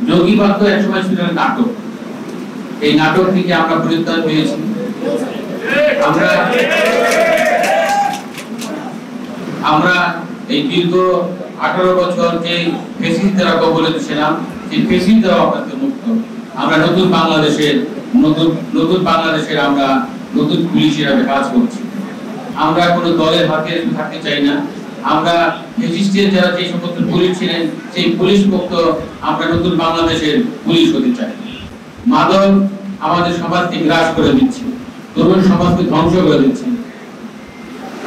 জঙ্গিবাদ তো একসময় ছিল নাটক। এই নাটক থেকে আমরা পরিত্রাণ পেয়েছি। আমরা এই দীর্ঘ 18 বছর যে ফ্যাসিস্টরা কবলে ছিলাম, সেই ফ্যাসিস্টরা আপনাদের মুক্ত। আমরা নতুন বাংলাদেশের আমরা নতুন পুলিশ হিসেবে কাজ করছি। আমরা কোনো দলের হাতে থাকতে চাই না। আমরা ফ্যাসিস্টের যারা যে সমস্ত পুলিশ ছিলেন, সেই পুলিশ মুক্ত আমরা নতুন বাংলাদেশের পুলিশ হতে চাই। মাদক আমাদের সমাজকে গ্রাস করে দিচ্ছে, তরুণ সমাজকে ধ্বংস করে দিচ্ছে।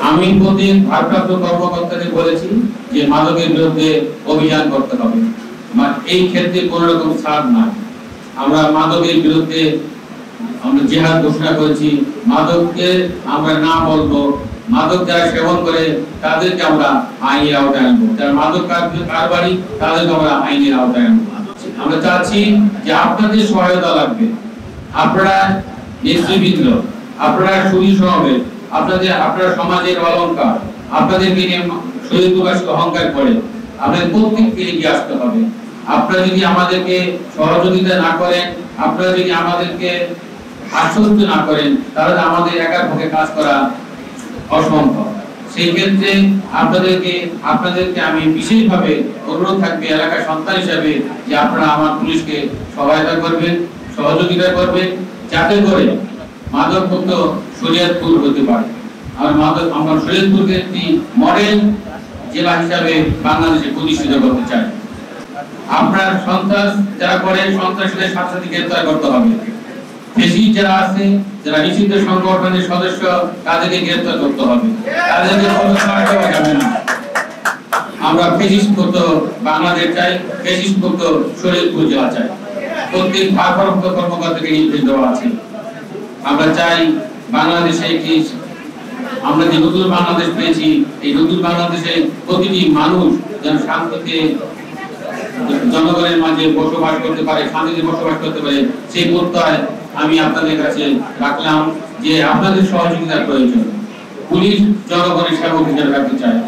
আমি প্রতিদিন ভারপ্রাপ্ত কর্মকর্তাদের বলেছি যে মাদকের বিরুদ্ধে অভিযান করতে হবে। এই ক্ষেত্রে কোন রকম ছাড় নাই। আমরা মাদকের বিরুদ্ধে আমরা জিহাদ ঘোষণা করেছি। মাদককে আমরা না বলবো, মাদক যারা সেবন করে তাদেরকে আমরা আইনের আওতায় আনবো, যারা মাদক কারবারি তাদেরকে আমরা আইনের আওতায় আনবো। আমরা চাচ্ছি যে আপনাদের সহায়তা লাগবে। আপনারা নেতৃবৃন্দ, আপনারা সুরী সমাবেশ, আপনারা সমাজের অলংকার, আপনাদেরকে নিয়ে শহীদবাসী অহংকার করে আপনাদের প্রত্যেককে এগিয়ে আসতে হবে। আপনারা যদি আমাদেরকে সহযোগিতা না করেন, আপনারা যদি আমাদেরকে আশ্বস্ত না করেন, তাহলে আমাদের একার পক্ষে কাজ করা অসম্ভব। সেই ক্ষেত্রে আপনাদেরকে আমি বিশেষভাবে অনুরোধ থাকবে এলাকার সন্তান হিসাবে যে আপনারা আমার পুলিশকে সহায়তা করবেন, সহযোগিতা করবেন, যাতে করে মাদক মুক্ত শরীয়তপুর হতে পারে। আমরা শরীয়তপুরকে একটি মডেল জেলা হিসাবে বাংলাদেশে প্রতিষ্ঠিত করতে চাই। আপনার সন্ত্রাস যারা করে, সন্ত্রাসীদের সাথে সাথে গ্রেফতার করতে হবে। ফ্যাসিস্ট যারা আছে, যারা নিষিদ্ধ সংগঠনের সদস্য, তাদেরকে গ্রেফতার করতে হবে। তাদেরকে কোনো ছাড় দেওয়া যাবে না। আমরা ফ্যাসিস্ট মুক্ত বাংলাদেশ চাই, ফ্যাসিস্ট মুক্ত শরীয়তপুর জেলা চাই। প্রত্যেক ভারপ্রাপ্ত কর্মকর্তাকে নির্দেশ দেওয়া আছে। আমরা চাই বাংলাদেশে আমরা যে নতুন বাংলাদেশ পেয়েছি, এই নতুন বাংলাদেশে প্রতিটি মানুষ যেন শান্তিতে জনগণের মাঝে বসবাস করতে পারে, শান্তিতে বসবাস করতে পারে, সেই প্রত্যয় আমি আপনাদের কাছে রাখলাম যে আপনাদের সহযোগিতার প্রয়োজন। পুলিশ জনগণের সেবক হিসেবে রাখতে চায়।